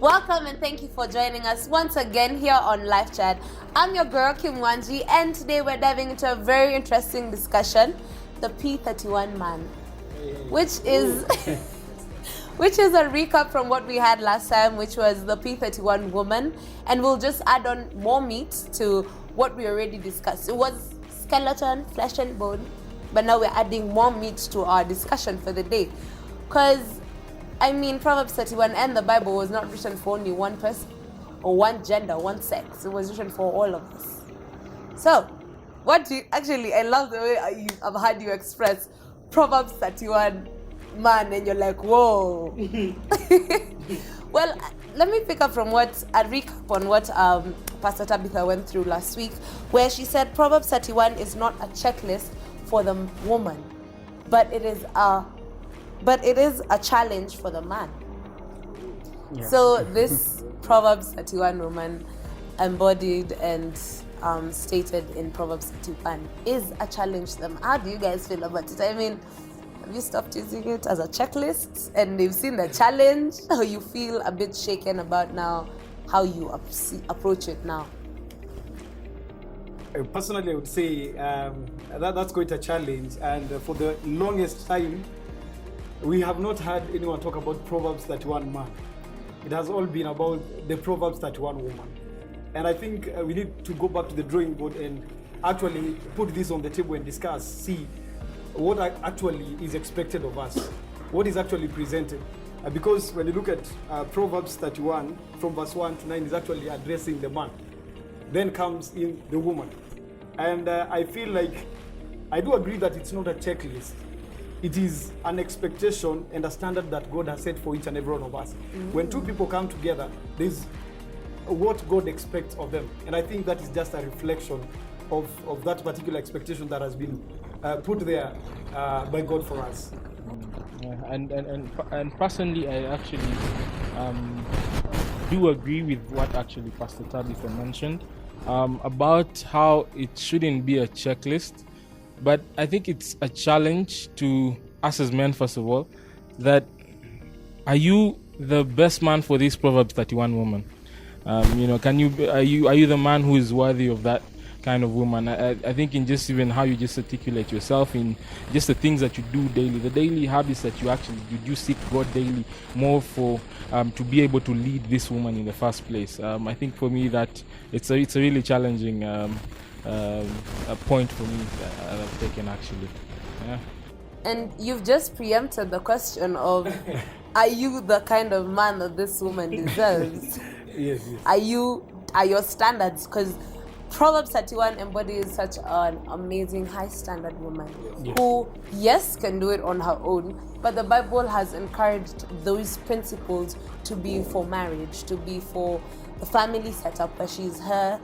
Welcome and thank you for joining us once again here on Live Chat. I'm your girl Kim Wanji, and today we're diving into a very interesting discussion, the P31 man, which is which is a recap from what we had last time, which was the P31 woman, and we'll just add on more meat to what we already discussed. It was skeleton, flesh and bone, but now we're adding more meat to our discussion for the day. Because, I mean, Proverbs 31 and the Bible was not written for only one person, or one gender, one sex. It was written for all of us. So, what do you, actually, I love the way I've heard you express Proverbs 31 man, and you're like, whoa. Well, let me pick up from a recap on what Pastor Tabitha went through last week, where she said Proverbs 31 is not a checklist for the woman, but it is a challenge for the man. Yeah. So this Proverbs 31 woman, embodied and stated in Proverbs 31, is a challenge to them. How do you guys feel about it? I mean, have you stopped using it as a checklist and you've seen the challenge, or you feel a bit shaken about now how you approach it now? Personally, I would say that's quite a challenge, and for the longest time we have not had anyone talk about Proverbs 31 man. It has all been about the Proverbs 31 woman. And I think we need to go back to the drawing board and actually put this on the table and discuss, see what actually is expected of us, what is actually presented. Because when you look at Proverbs 31, from verse 1 to 9, is actually addressing the man. Then comes in the woman. And I feel like, I do agree that it's not a checklist. It is an expectation and a standard that God has set for each and every one of us. Mm-hmm. When two people come together, there's what God expects of them. And I think that is just a reflection of that particular expectation that has been put there by God for us. Yeah, and personally, I actually do agree with what actually Pastor Tabitha mentioned about how it shouldn't be a checklist. But I think it's a challenge to us as men, first of all, that are you the best man for this Proverbs 31 woman? Are you the man who is worthy of that kind of woman? I think in just even how you just articulate yourself, in just the things that you do daily, the daily habits that you actually do, you seek God daily more for to be able to lead this woman in the first place. I think for me that it's a really challenging a point for me that I've taken actually. Yeah. And you've just preempted the question of, are you the kind of man that this woman deserves? Yes. Are your standards? Because Proverbs 31 embodies such an amazing high standard woman who, yes, can do it on her own, but the Bible has encouraged those principles to be for marriage, to be for the family setup, where she's her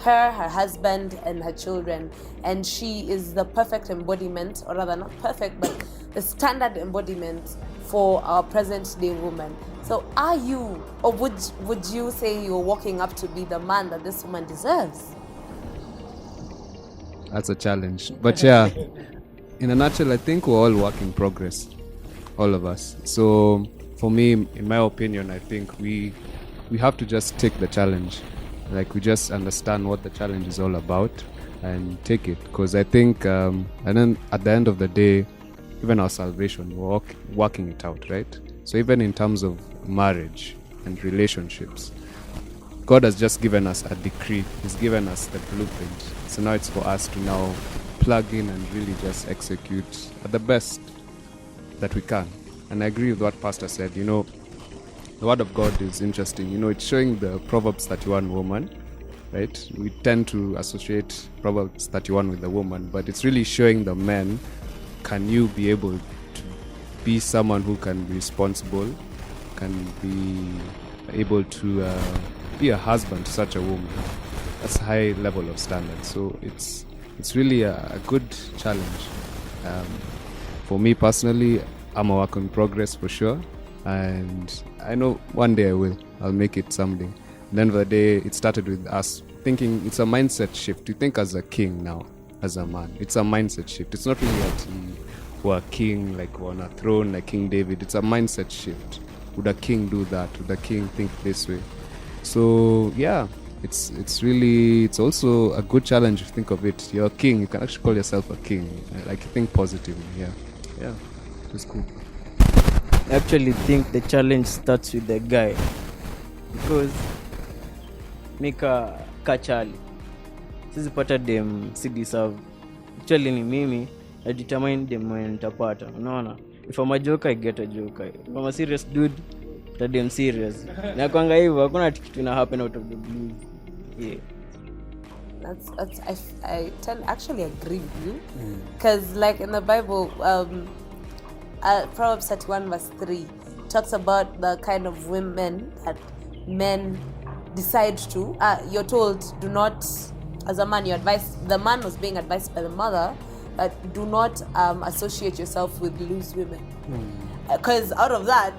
husband, and her children. And she is the perfect embodiment, or rather not perfect, but the standard embodiment for our present day woman. So are you, or would you say you're walking up to be the man that this woman deserves? That's a challenge. But yeah, in a nutshell, I think we're all work in progress, all of us. So for me, in my opinion, I think we have to just take the challenge. Like, we just understand what the challenge is all about and take it. Because I think, and then at the end of the day, even our salvation, we're working it out, right? So even in terms of marriage and relationships, God has just given us a decree. He's given us the blueprint. So now it's for us to now plug in and really just execute at the best that we can. And I agree with what Pastor said. The Word of God is interesting. It's showing the Proverbs 31 woman, right? We tend to associate Proverbs 31 with the woman, but it's really showing the men, can you be able to be someone who can be responsible, can be able to be a husband to such a woman? That's a high level of standard. So it's really a good challenge. For me personally, I'm a work in progress for sure. And I know one day I'll make it someday. At the end of the day, it started with us thinking it's a mindset shift. You think as a king now, as a man. It's a mindset shift. It's not really that we're a king, like we're on a throne like King David. It's a mindset shift. would a king do that? Would a king think this way? So yeah, it's also a good challenge if you think of it. You're a king. You can actually call yourself a king. Like, think positively. Yeah, it's cool. I actually think the challenge starts with the guy, because mika kachali sisi pata dem si deserve. Actually ni mimi na determine dem mwenye nitapata. Unaona, if I'm a joker, I get a joker. If I'm a serious dude, ta dem serious. Na kwanga hivyo hakuna kitu ina happen out of the blue. Yeah. I actually agree with you, because like in the Bible, Proverbs 31 verse 3 talks about the kind of women that men decide to. You're told, do not, as a man, the man was being advised by the mother that do not associate yourself with loose women, because out of that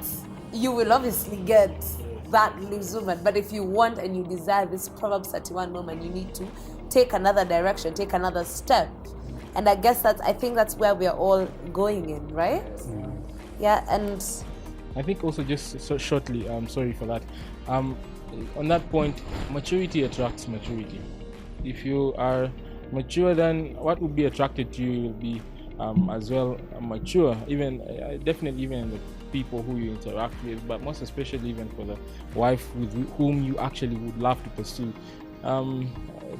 you will obviously get that loose woman. But if you want and you desire this Proverbs 31 woman, you need to take another direction, take another step. And I guess I think that's where we're all going in, right? Yeah, and I think also just so shortly, sorry for that. On that point, maturity attracts maturity. If you are mature, then what would be attracted to you will be as well mature. Even definitely even in the people who you interact with, but most especially even for the wife with whom you actually would love to pursue.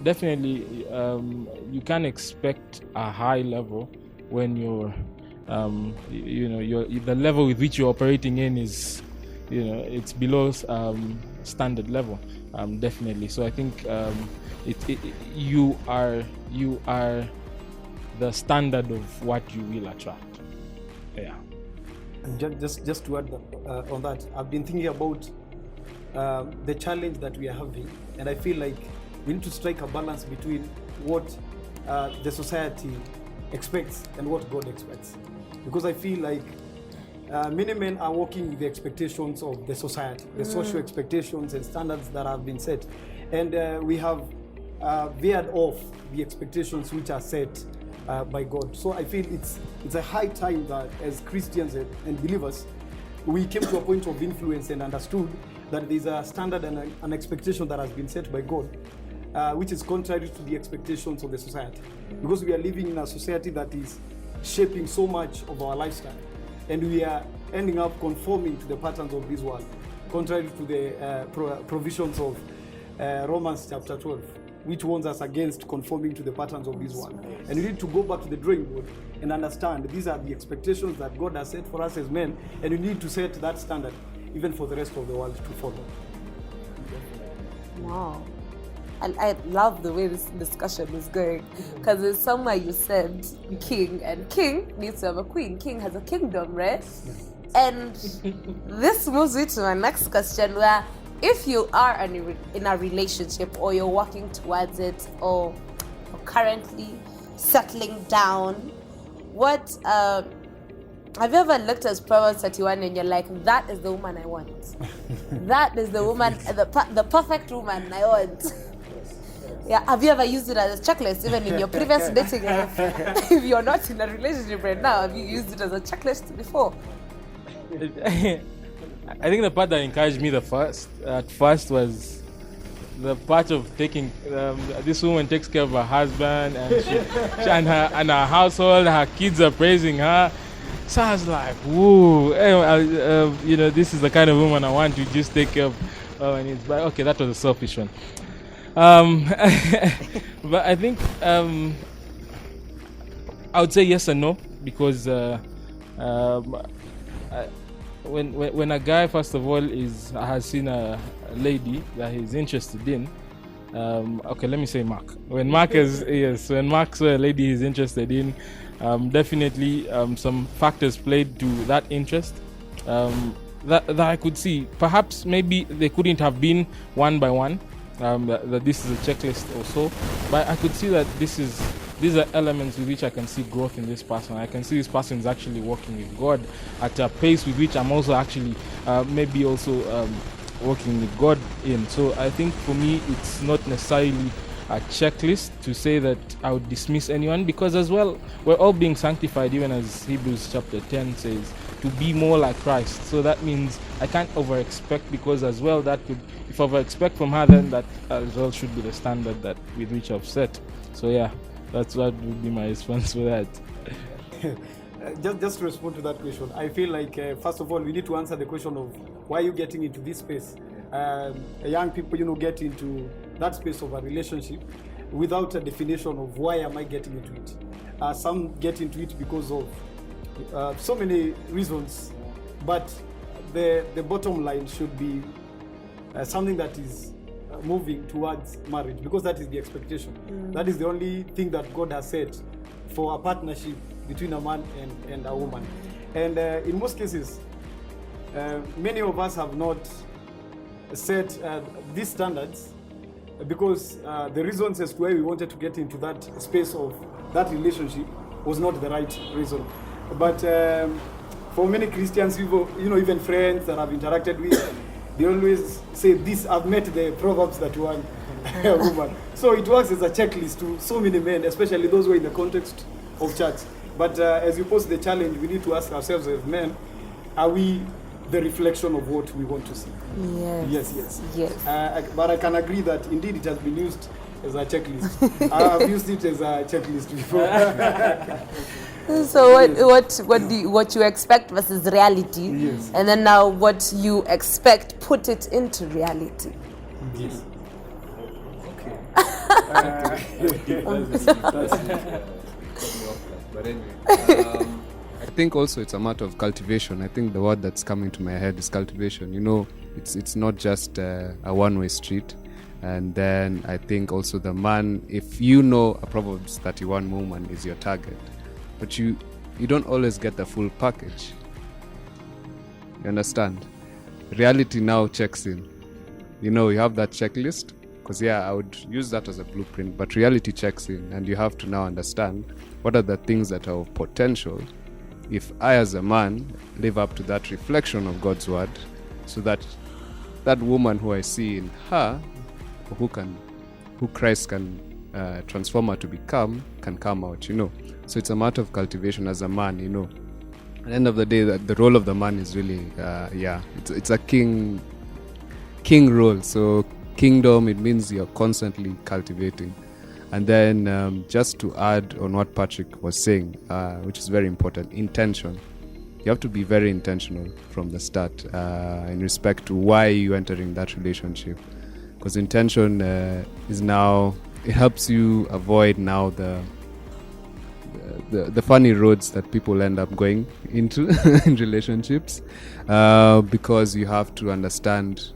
Definitely, you can expect a high level when you're, the level with which you're operating in is, it's below standard level. Definitely. So I think you are the standard of what you will attract. Yeah. And just to add on that, I've been thinking about the challenge that we are having, and I feel like we need to strike a balance between what the society expects and what God expects. Because I feel like many men are working with the expectations of the society, the social expectations and standards that have been set. And we have veered off the expectations which are set by God. So I feel it's a high time that as Christians and believers, we came to a point of influence and understood that there's a standard and an expectation that has been set by God, which is contrary to the expectations of the society. Because we are living in a society that is shaping so much of our lifestyle, and we are ending up conforming to the patterns of this world, contrary to the provisions of Romans chapter 12, which warns us against conforming to the patterns of this world. And we need to go back to the drawing board and understand these are the expectations that God has set for us as men, and we need to set that standard even for the rest of the world to follow. wow. And I love the way this discussion is going, because it's somewhere you said king, and king needs to have a queen. King has a kingdom, right? And this moves me to my next question, where if you are in a relationship, or you're working towards it, or you're currently settling down, what have you ever looked at Proverbs 31 and you're like, that is the woman I want? That is the woman, the perfect woman I want. Yeah, have you ever used it as a checklist, even in your previous dating life? If you're not in a relationship right now, have you used it as a checklist before? I think the part that encouraged me at first was the part of taking this woman takes care of her husband, and she and her household, her kids are praising her. So I was like, whoa, this is the kind of woman I want to just take care of my needs. But okay, that was a selfish one. But I think I would say yes and no, because when a guy, first of all, has seen a lady that he's interested in, okay, let me say Mark. When Mark saw a lady he's interested in, definitely some factors played to that interest that I could see. Perhaps maybe they couldn't have been one by one, that this is a checklist or so, but I could see that these are elements with which I can see growth in this person. I can see this person is actually working with God at a pace with which I'm also actually maybe also working with God in. So I think for me it's not necessarily a checklist to say that I would dismiss anyone, because as well we're all being sanctified, even as Hebrews chapter 10 says, to be more like Christ. So that means I can't over expect, because as well that could, if I over expect from her, then that as well should be the standard that with which I've set. So yeah, that's what would be my response for that. Just to respond to that question, I feel like first of all we need to answer the question of why are you getting into this space. Young people, get into that space of a relationship without a definition of why am I getting into it. Some get into it because of so many reasons, but the bottom line should be something that is moving towards marriage, because that is the expectation. That is the only thing that God has said for a partnership between a man and a woman. And in most cases, many of us have not set these standards because the reasons as to why we wanted to get into that space of that relationship was not the right reason. But for many Christians, even friends that I've interacted with, they always say this, I've met the Proverbs that one woman. So it works as a checklist to so many men, especially those who are in the context of church. But as you pose the challenge, we need to ask ourselves as men, are we the reflection of what we want to see? Yes. But I can agree that indeed it has been used as a checklist. I've used it as a checklist before. So what you expect versus reality, Yes. and then now what you expect, put it into reality. Yes. But anyway, I think also it's a matter of cultivation. I think the word that's coming to my head is cultivation. It's not just a one-way street. And then I think also the man, if you know a Proverbs 31 woman is your target, but you don't always get the full package. You understand? Reality now checks in. You have that checklist, because I would use that as a blueprint, but reality checks in, and you have to now understand what are the things that are of potential if I as a man live up to that reflection of God's word, so that that woman who I see in her, who Christ can transform her to become, can come out, So it's a matter of cultivation as a man, At the end of the day, the role of the man is really, it's a king role. So kingdom, it means you're constantly cultivating. And then just to add on what Patrick was saying, which is very important, intention. You have to be very intentional from the start in respect to why you're entering that relationship. Because intention is now, it helps you avoid now the funny roads that people end up going into in relationships, because you have to understand,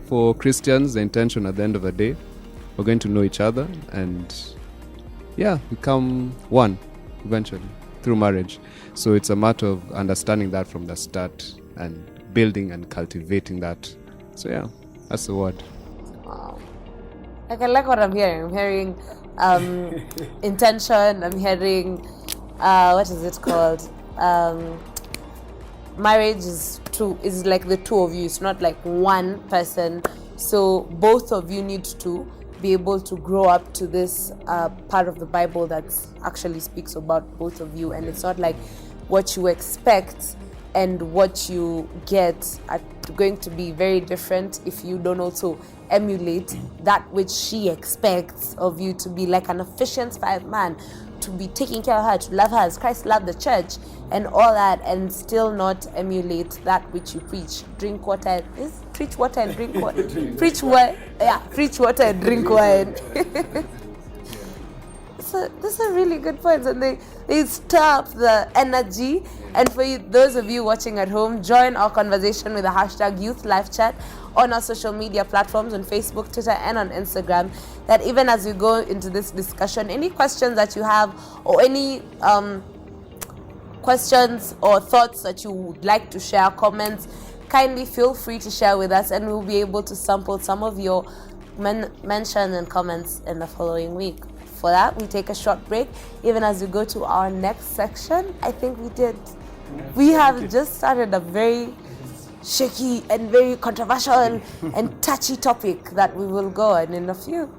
for Christians, the intention at the end of the day, we're going to know each other and become one eventually through marriage. So it's a matter of understanding that from the start and building and cultivating that. So that's the word. Wow. I like what I'm hearing. I'm hearing intention. I'm hearing what is it called? Marriage is like the two of you. It's not like one person. So both of you need to be able to grow up to this part of the Bible that actually speaks about both of you, and it's not like what you expect and what you get are going to be very different if you don't also emulate that which she expects of you, to be like an efficient man, to be taking care of her, to love her as Christ loved the church and all that, and still not emulate that which you preach. Preach water and drink wine. Preach water and drink wine. So these are really good points, and they stir up the energy. And for those of you watching at home, join our conversation with the hashtag #YouthLifeChat on our social media platforms on Facebook, Twitter, and on Instagram. That even as we go into this discussion, any questions that you have, or any questions or thoughts that you would like to share, comments, kindly feel free to share with us, and we'll be able to sample some of your mentions and comments in the following week. For that, we take a short break. Even as we go to our next section, I think we have just started a very shaky and very controversial and touchy topic that we will go on in a few.